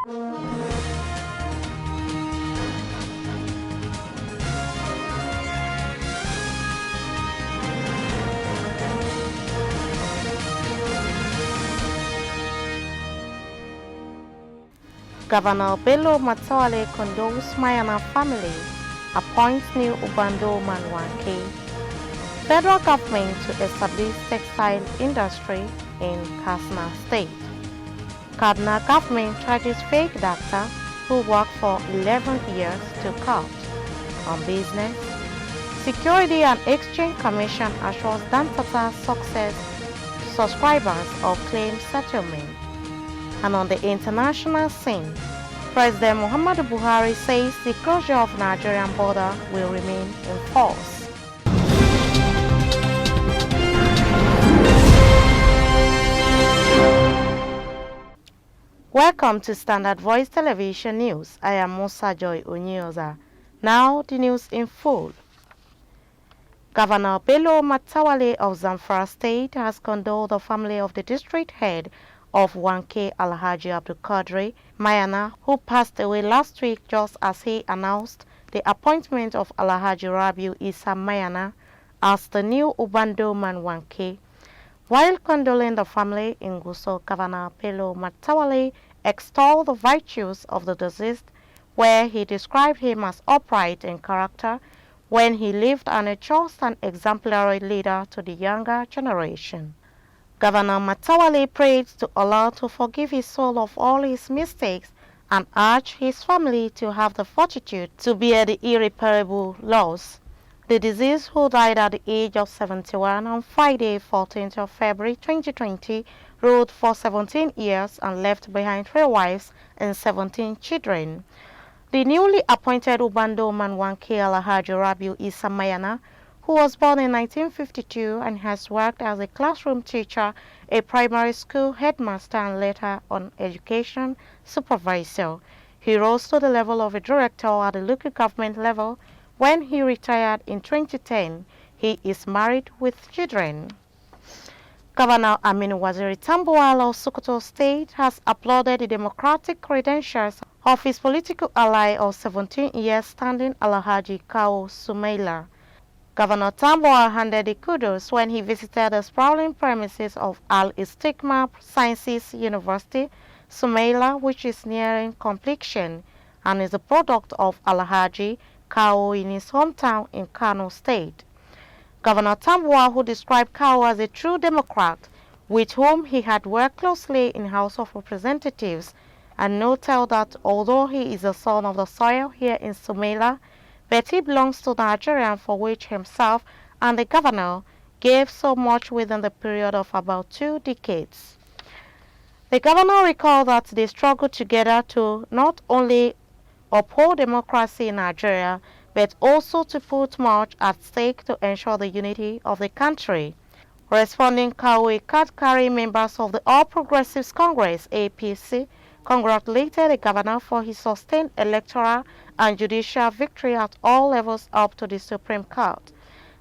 Governor Bello Matawalle condoles Mayana family, appoints new Ubando Manwanke. Federal government to establish textile industry in Katsina State. Kaduna government charges fake doctor who worked for 11 years to court. On business, Security and Exchange Commission assures Dantata success subscribers of claim settlement. And on the international scene, President Muhammadu Buhari says the closure of Nigerian border will remain in force. Welcome to Standard Voice Television News. I am Musa Joy Onyoza. Now the news in full. Governor Bello Matawalle of Zamfara State has condoled the family of the district head of Wanke Alhaji Abdul Qadri Mayana, who passed away last week just as he announced the appointment of Alhaji Rabiu Isa Mayana as the new Ubando Man Wanke. While condoling the family in Gusau, Governor Bello Matawalle extolled the virtues of the deceased, where he described him as upright in character when he lived and a just and exemplary leader to the younger generation. Governor Matawalle prayed to Allah to forgive his soul of all his mistakes and urged his family to have the fortitude to bear the irreparable loss. The deceased, who died at the age of 71 on Friday, 14th of February 2020, ruled for 17 years and left behind 3 wives and 17 children. The newly appointed Ubando Manwanke Alhaji Rabiu Isa Mayana, who was born in 1952 and has worked as a classroom teacher, a primary school headmaster, and later on education supervisor. He rose to the level of a director at the local government level when he retired in 2010. He is married with children. Governor Aminu Waziri Tambuwal of Sokoto State has applauded the democratic credentials of his political ally of 17 years standing Alhaji Kawu Sumaila. Governor Tambuwal handed the kudos when he visited the sprawling premises of Al-Istiqma Sciences University, Sumaila, which is nearing completion and is a product of Alhaji Kawu in his hometown in Kano State. Governor Tambuwal, who described Kawu as a true Democrat with whom he had worked closely in House of Representatives, and noted that although he is a son of the soil here in Sumaila, but he belongs to Nigeria, for which himself and the governor gave so much within the period of about 2 decades. The governor recalled that they struggled together to not only uphold democracy in Nigeria, but also to put much at stake to ensure the unity of the country. Responding, Kawu Kadkari, members of the All Progressives Congress (APC) congratulated the governor for his sustained electoral and judicial victory at all levels up to the Supreme Court.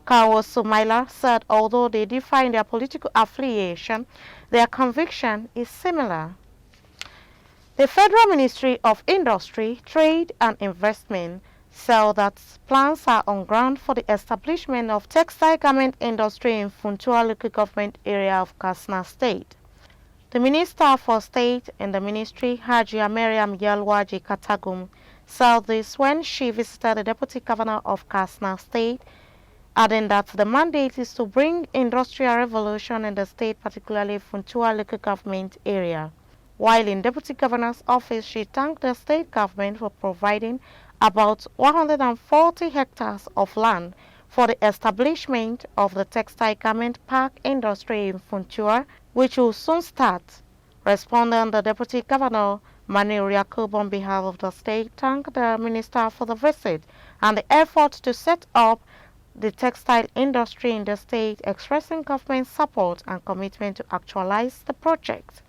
Kawu Sumaila said although they differ in their political affiliation, their conviction is similar. The Federal Ministry of Industry, Trade and Investment said that plans are on ground for the establishment of textile garment industry in Funtua local government area of Katsina State. The Minister for State in the ministry, Hajia Mariam Yalwaji Katagum, said this when she visited the Deputy Governor of Katsina State, adding that the mandate is to bring industrial revolution in the state, particularly Funtua local government area. While in Deputy Governor's office, she thanked the state government for providing about 140 hectares of land for the establishment of the textile garment park industry in Funtua, which will soon start. Responding, the Deputy Governor, Manir Yakub, on behalf of the state, thanked the Minister for the visit and the effort to set up the textile industry in the state, expressing government support and commitment to actualize the project.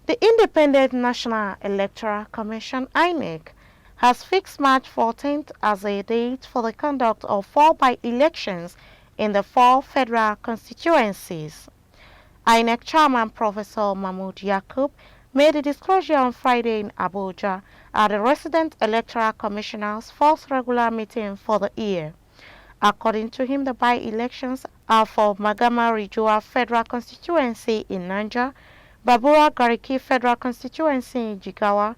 The Independent National Electoral Commission, INEC, has fixed March 14th as a date for the conduct of 4 by-elections in the 4 federal constituencies. INEC Chairman Professor Mahmoud Yakub made a disclosure on Friday in Abuja at the Resident Electoral Commissioner's first regular meeting for the year. According to him, the by-elections are for Magama Rijua Federal Constituency in Niger, Babura Gariki Federal Constituency in Jigawa,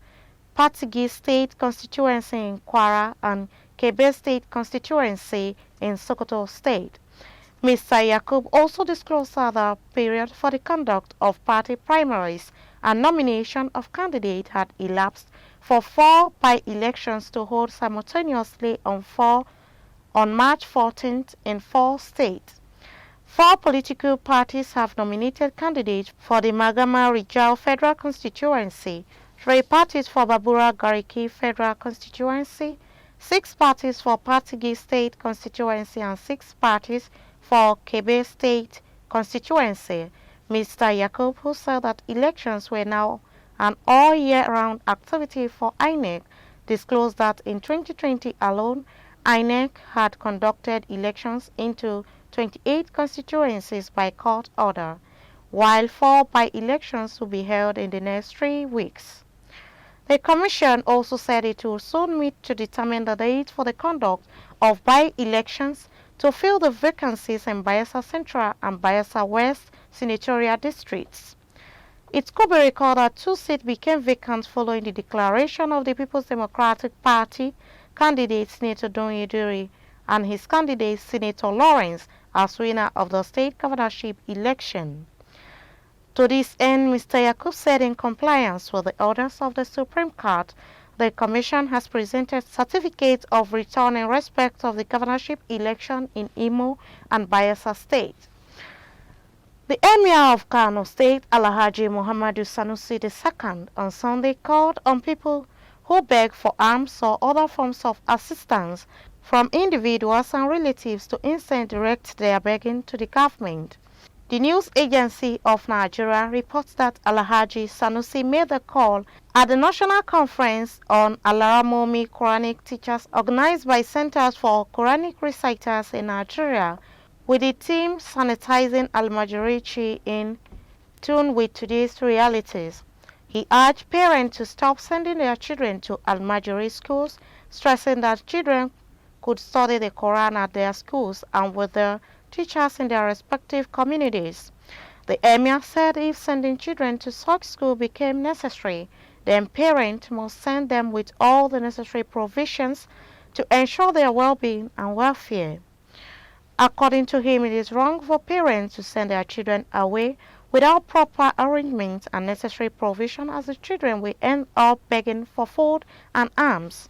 Patigi State Constituency in Kwara, and Kebe State Constituency in Sokoto State. Mr. Yakub also disclosed that the period for the conduct of party primaries and nomination of candidates had elapsed for 4 by-elections to hold simultaneously on March 14th in 4 states. 4 political parties have nominated candidates for the Magama Rijal Federal Constituency, 3 parties for Babura Gariki Federal Constituency, 6 parties for Patigi State Constituency, and 6 parties for Kebe State Constituency. Mr. Yakub, who said that elections were now an all-year-round activity for INEC, disclosed that in 2020 alone, INEC had conducted elections into 28 constituencies by court order, while 4 by-elections will be held in the next 3 weeks. The Commission also said it will soon meet to determine the date for the conduct of by-elections to fill the vacancies in Bayelsa Central and Bayelsa West senatorial districts. It could be recalled that 2 seats became vacant following the declaration of the People's Democratic Party candidate Senator Donye and his candidate Senator Lawrence as winner of the state governorship election. To this end, Mr. Yakub said in compliance with the orders of the Supreme Court, the Commission has presented certificates of return in respect of the governorship election in Imo and Bayelsa State. The Emir of Kano State, Alhaji Muhammadu Sanusi II, on Sunday called on people who beg for alms or other forms of assistance from individuals and relatives to instead direct their begging to the government. The news agency of Nigeria reports that Alhaji Sanusi made the call at the National Conference on Alaramomi Quranic Teachers organized by Centers for Quranic Reciters in Nigeria, with the theme Sanitizing Al-Majorichi in tune with today's realities. He urged parents to stop sending their children to Al-Majori schools, stressing that children could study the Quran at their schools and with their teachers in their respective communities. The Emir said if sending children to such school became necessary, then parents must send them with all the necessary provisions to ensure their well-being and welfare. According to him, it is wrong for parents to send their children away without proper arrangements and necessary provision, as the children will end up begging for food and alms.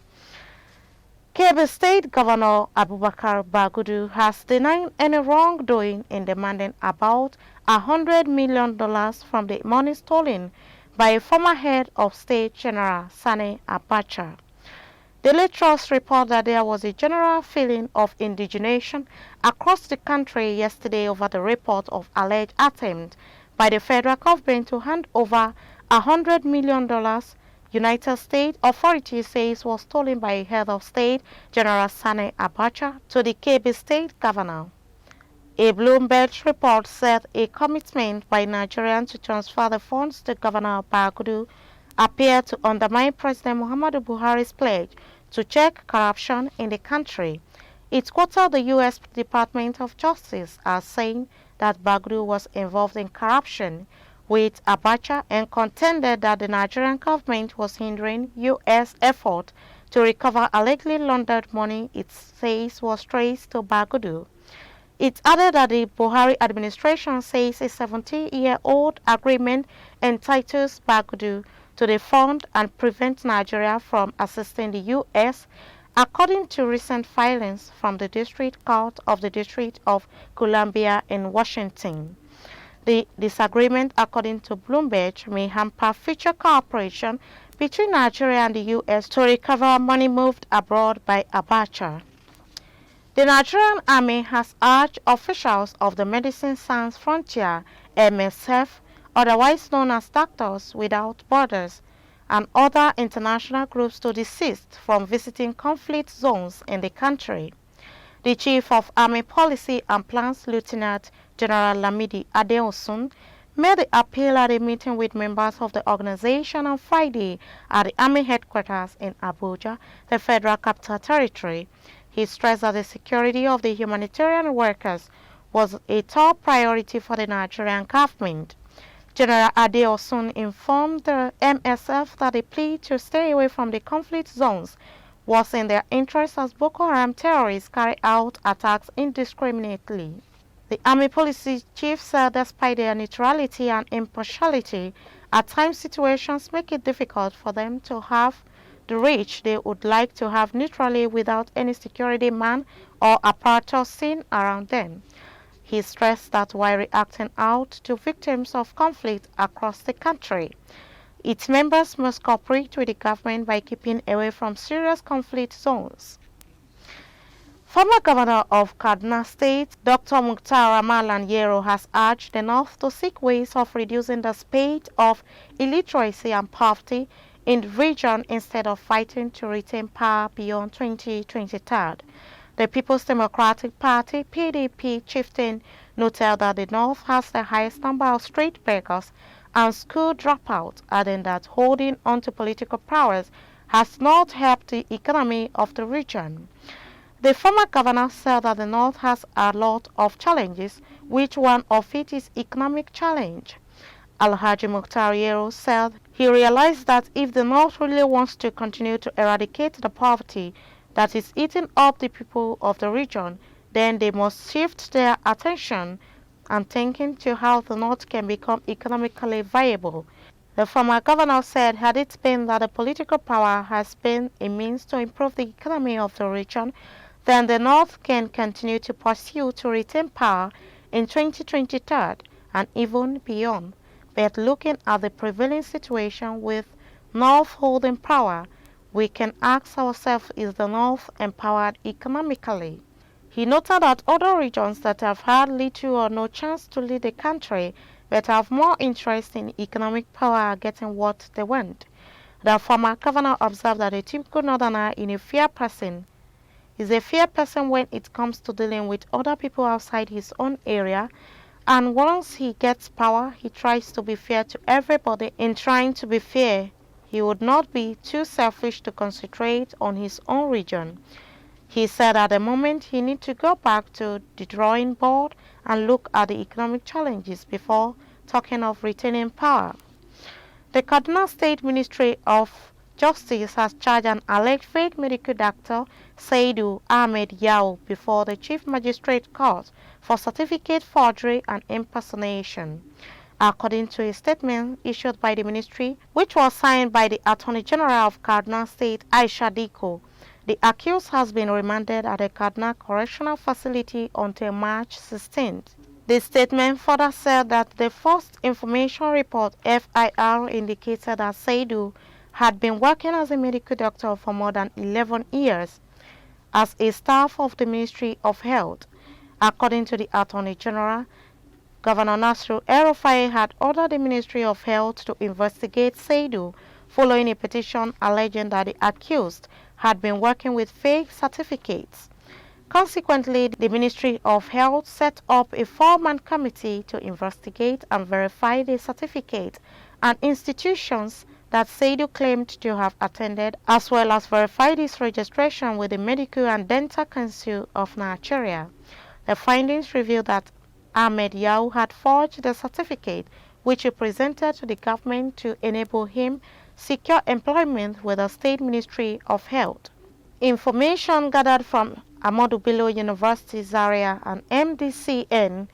Kebbi State Governor Abubakar Bagudu has denied any wrongdoing in demanding about $100 million from the money stolen by a former head of state, General Sani Abacha. Daily Trust report that there was a general feeling of indignation across the country yesterday over the report of alleged attempt by the federal government to hand over $100 million United States authorities say was stolen by head of state General Sani Abacha to the Kebbi State Governor. A Bloomberg report said a commitment by Nigerians to transfer the funds to Governor Bagudu appeared to undermine President Muhammadu Buhari's pledge to check corruption in the country. It quoted the U.S. Department of Justice as saying that Bagudu was involved in corruption with Abacha and contended that the Nigerian government was hindering U.S. effort to recover allegedly laundered money it says was traced to Bagudu. It added that the Buhari administration says a 70-year-old agreement entitles Bagudu to the fund and prevents Nigeria from assisting the U.S., according to recent filings from the District Court of the District of Columbia in Washington. The disagreement, according to Bloomberg, may hamper future cooperation between Nigeria and the U.S. to recover money moved abroad by Abacha. The Nigerian Army has urged officials of the Medicine Sans Frontier (MSF), otherwise known as Doctors Without Borders, and other international groups to desist from visiting conflict zones in the country. The Chief of Army Policy and Plans, Lieutenant General Lamidi Adeosun, made the appeal at a meeting with members of the organization on Friday at the Army headquarters in Abuja, the Federal Capital Territory. He stressed that the security of the humanitarian workers was a top priority for the Nigerian government. General Adeosun informed the MSF that the plea to stay away from the conflict zones was in their interest as Boko Haram terrorists carry out attacks indiscriminately. The Army Police Chief said despite their neutrality and impartiality, at times situations make it difficult for them to have the reach they would like to have neutrally without any security man or apparatus seen around them. He stressed that while reacting out to victims of conflict across the country, its members must cooperate with the government by keeping away from serious conflict zones. Former Governor of Kaduna State, Dr. Mukhtar Ramalan Yero, has urged the North to seek ways of reducing the spate of illiteracy and poverty in the region instead of fighting to retain power beyond 2023. The People's Democratic Party (PDP) chieftain noted that the North has the highest number of street beggars and school dropouts, adding that holding on to political powers has not helped the economy of the region. The former governor said that the North has a lot of challenges, which one of it is economic challenge. Alhaji Mukhtar Yero said he realized that if the North really wants to continue to eradicate the poverty that is eating up the people of the region, then they must shift their attention and thinking to how the North can become economically viable. The former governor said had it been that the political power has been a means to improve the economy of the region, then the North can continue to pursue to retain power in 2023 and even beyond. But looking at the prevailing situation with North holding power, we can ask ourselves, is the North empowered economically? He noted that other regions that have had little or no chance to lead the country but have more interest in economic power are getting what they want. The former governor observed that a typical northerner is a fair person when it comes to dealing with other people outside his own area, and once he gets power, he tries to be fair to everybody. In trying to be fair, he would not be too selfish to concentrate on his own region. He said at the moment he needs to go back to the drawing board and look at the economic challenges before talking of retaining power. The Kaduna State Ministry of Justice has charged an alleged fake medical doctor, Saidu Ahmed Yao, before the Chief Magistrate Court for certificate forgery and impersonation. According to a statement issued by the ministry, which was signed by the Attorney General of Kaduna State, Aisha Diko, the accused has been remanded at the Kaduna Correctional Facility until March 16th. The statement further said that the first information report (FIR) indicated that Saidu had been working as a medical doctor for more than 11 years as a staff of the Ministry of Health. According to the Attorney General, Governor Nasru El-Rufai had ordered the Ministry of Health to investigate Saidu following a petition alleging that the accused had been working with fake certificates. Consequently, the Ministry of Health set up a four-man committee to investigate and verify the certificate and institutions that Saidu claimed to have attended, as well as verify his registration with the Medical and Dental Council of Nigeria. The findings revealed that Ahmed Yao had forged the certificate, which he presented to the government to enable him secure employment with the State Ministry of Health. Information gathered from Ahmadu Bello University Zaria and MDCN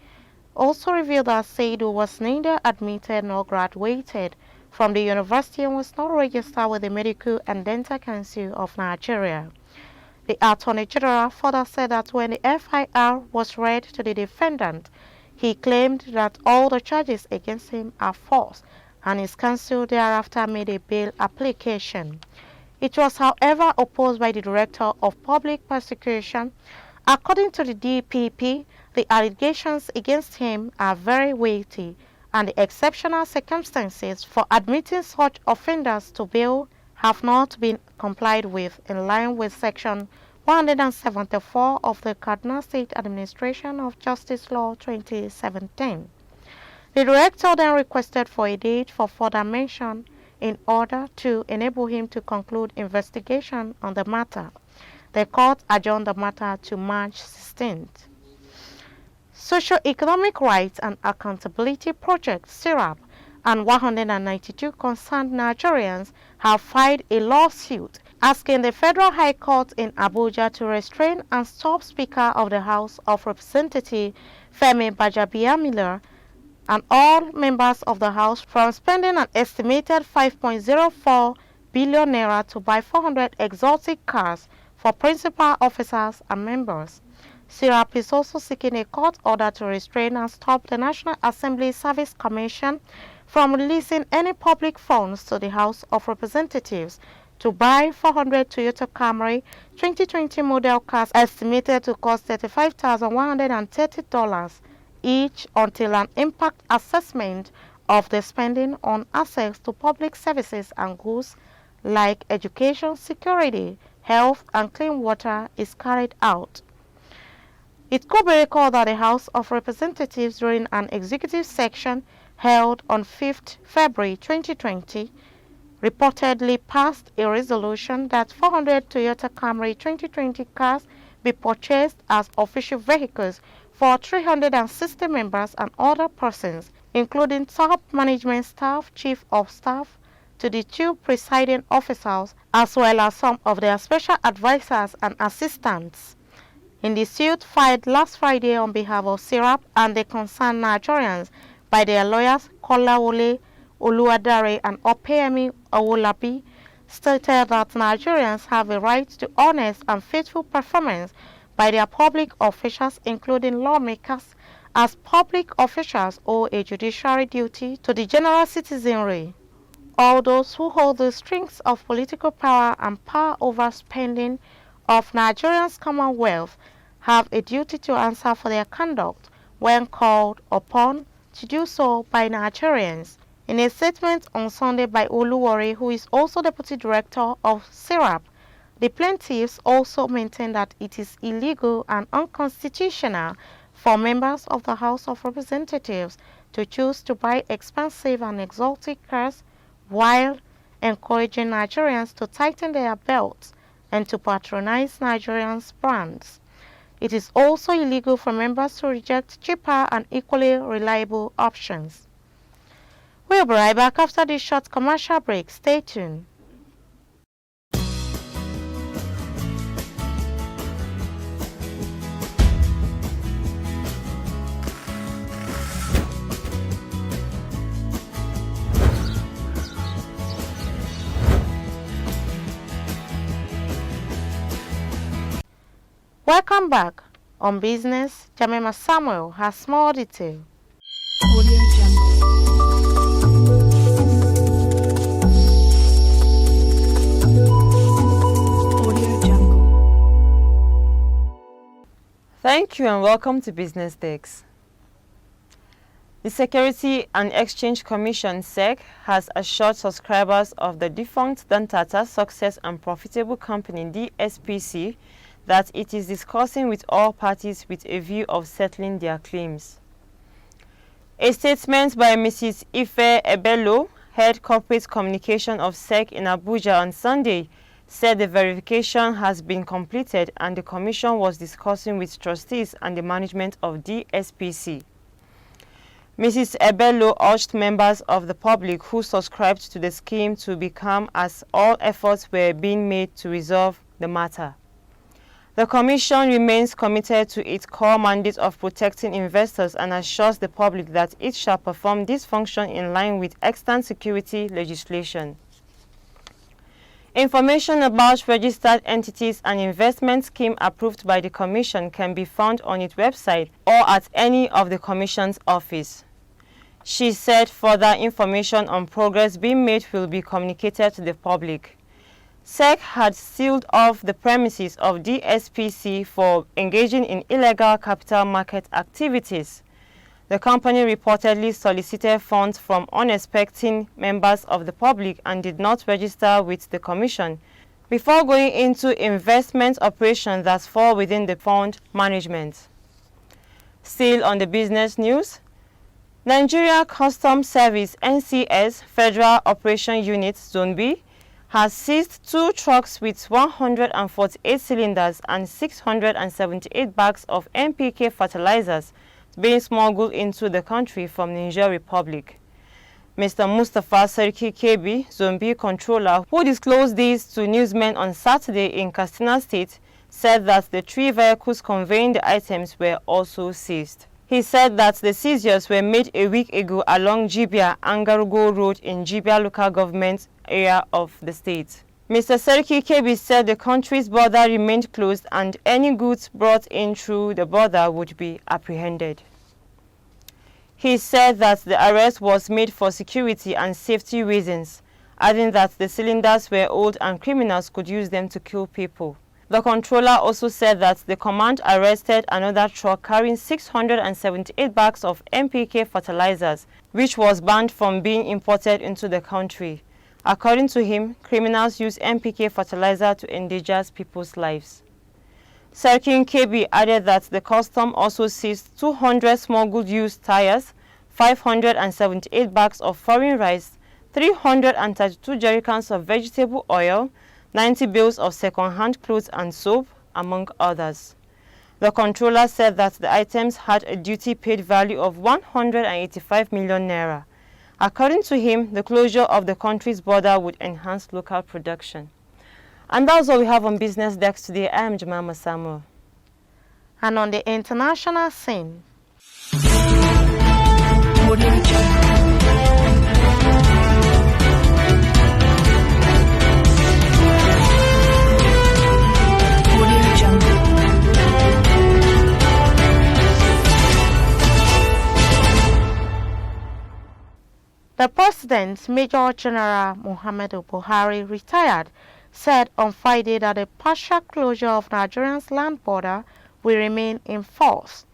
also revealed that Saidu was neither admitted nor graduated from the university and was not registered with the Medical and Dental Council of Nigeria. The Attorney General further said that when the FIR was read to the defendant, he claimed that all the charges against him are false, and his counsel thereafter made a bail application. It was, however, opposed by the Director of Public Prosecution. According to the DPP, the allegations against him are very weighty, and the exceptional circumstances for admitting such offenders to bail have not been complied with in line with Section 174 of the Kaduna State Administration of Justice Law 2017. The director then requested for a date for further mention in order to enable him to conclude investigation on the matter. The court adjourned the matter to March 16th. Socio-Economic Rights and Accountability Project (SIRAP) and 192 concerned Nigerians have filed a lawsuit asking the Federal High Court in Abuja to restrain and stop Speaker of the House of Representatives Femi Gbajabiamila and all members of the House from spending an estimated 5.04 billion naira to buy 400 exotic cars for principal officers and members. SIRAP is also seeking a court order to restrain and stop the National Assembly Service Commission from releasing any public funds to the House of Representatives to buy 400 Toyota Camry 2020 model cars estimated to cost $35,130 each until an impact assessment of the spending on access to public services and goods like education, security, health, and clean water is carried out. It could be recalled that the House of Representatives, during an executive session held on 5th February 2020, reportedly passed a resolution that 400 Toyota Camry 2020 cars be purchased as official vehicles for 360 members and other persons, including top management staff, chief of staff, to the two presiding officers, as well as some of their special advisors and assistants. In the suit filed last Friday on behalf of SIRAP and the concerned Nigerians by their lawyers Kolawole Oluwadare and Opeyemi Owolabi, stated that Nigerians have a right to honest and faithful performance by their public officials, including lawmakers, as public officials owe a judiciary duty to the general citizenry. All those who hold the strings of political power and power over spending of Nigerians' commonwealth have a duty to answer for their conduct when called upon to do so by Nigerians. In a statement on Sunday by Oluwore, who is also Deputy Director of SIRAP, the plaintiffs also maintain that it is illegal and unconstitutional for members of the House of Representatives to choose to buy expensive and exotic cars while encouraging Nigerians to tighten their belts and to patronize Nigerians' brands. It is also illegal for members to reject cheaper and equally reliable options. We'll be right back after this short commercial break. Stay tuned. Welcome back. On business, Jamima Samuel has more detail. Thank you and welcome to Business Desk. The Security and Exchange Commission (SEC) has assured subscribers of the defunct Dantata Success and Profitable Company (DSPC) that it is discussing with all parties with a view of settling their claims. A statement by Mrs. Ife Ebelo, Head Corporate Communication of SEC in Abuja on Sunday, said the verification has been completed and the Commission was discussing with trustees and the management of DSPC. Mrs. Ebelo urged members of the public who subscribed to the scheme to be calm as all efforts were being made to resolve the matter. The Commission remains committed to its core mandate of protecting investors and assures the public that it shall perform this function in line with extant security legislation. Information about registered entities and investment scheme approved by the Commission can be found on its website or at any of the Commission's office. She said further information on progress being made will be communicated to the public. SEC had sealed off the premises of DSPC for engaging in illegal capital market activities. The company reportedly solicited funds from unsuspecting members of the public and did not register with the Commission before going into investment operations that fall within the fund management. Still on the business news, Nigeria Customs Service (NCS) Federal Operation Unit Zone B has seized 2 trucks with 148 cylinders and 678 bags of NPK fertilizers being smuggled into the country from Niger Republic. Mr. Mustapha Serki Kebi, Zone B controller, who disclosed this to newsmen on Saturday in Katsina State, said that the 3 vehicles conveying the items were also seized. He said that the seizures were made a week ago along Jibia-Angarugo Road in Jibia local government area of the state. Mr. Serki Kebi said the country's border remained closed and any goods brought in through the border would be apprehended. He said that the arrest was made for security and safety reasons, adding that the cylinders were old and criminals could use them to kill people. The controller also said that the command arrested another truck carrying 678 bags of NPK fertilizers, which was banned from being imported into the country. According to him, criminals use NPK fertilizer to endanger people's lives. Serkin Kebi added that the custom also seized 200 smuggled used tires, 578 bags of foreign rice, 332 jerrycans of vegetable oil, 90 bales of second-hand clothes and soap, among others. The controller said that the items had a duty-paid value of 185 million naira. According to him, the closure of the country's border would enhance local production. And that's all we have on Business Desk today. I am Jemima Samuel. And on the international scene, the President, Major General Muhammadu Buhari, retired, said on Friday that the partial closure of Nigeria's land border will remain in force.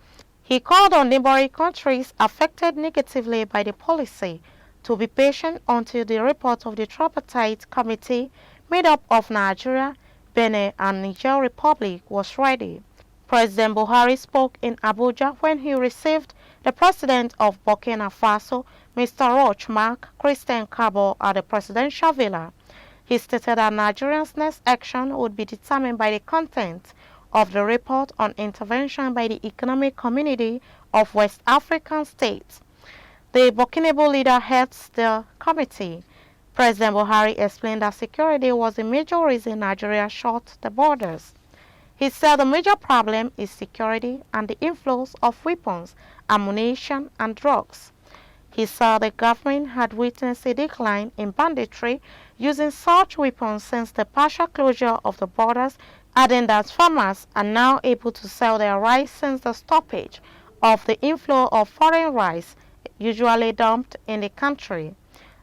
He called on neighboring countries affected negatively by the policy to be patient until the report of the tripartite committee made up of Nigeria, Benin and Niger Republic was ready. President Buhari spoke in Abuja when he received the President of Burkina Faso, Mr. Roch Marc Christian Kabor, at the presidential villa. He stated that Nigeria's next action would be determined by the content of the report on intervention by the Economic Community of West African States. The Burkinabé leader heads the committee. President Buhari explained that security was a major reason Nigeria shut the borders. He said the major problem is security and the inflows of weapons, ammunition and drugs. He said the government had witnessed a decline in banditry using such weapons since the partial closure of the borders, adding that farmers are now able to sell their rice since the stoppage of the inflow of foreign rice usually dumped in the country.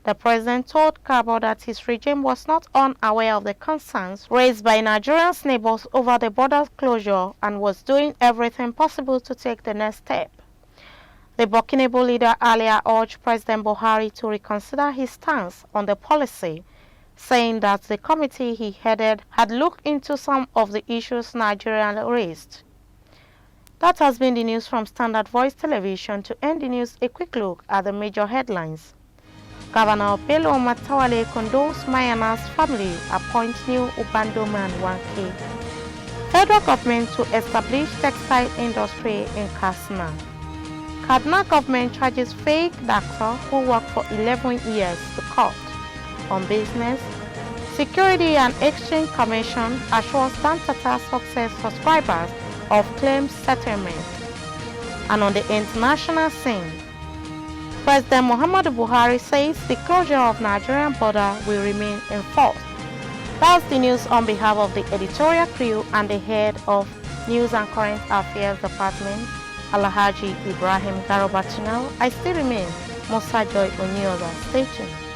The president told Kabor that his regime was not unaware of the concerns raised by Nigeria's neighbors over the border closure and was doing everything possible to take the next step. The Burkinabé leader earlier urged President Buhari to reconsider his stance on the policy, saying that the committee he headed had looked into some of the issues Nigeria raised. That has been the news from Standard Voice Television. To end the news, a quick look at the major headlines. Governor Bello Matawalle condoles Mayana's family, appoints new Ubando man 1K. Federal government to establish textile industry in Katsina. Kaduna government charges fake doctor who worked for 11 years to court. On business, Security and Exchange Commission assures Dantata success subscribers of claims settlement. And on the international scene, President Muhammadu Buhari says the closure of Nigerian border will remain in force. That's the news on behalf of the editorial crew and the head of News and Current Affairs Department, Alhaji Ibrahim Garobatunel. I still remain Musa Joy Onyoza. Stay tuned.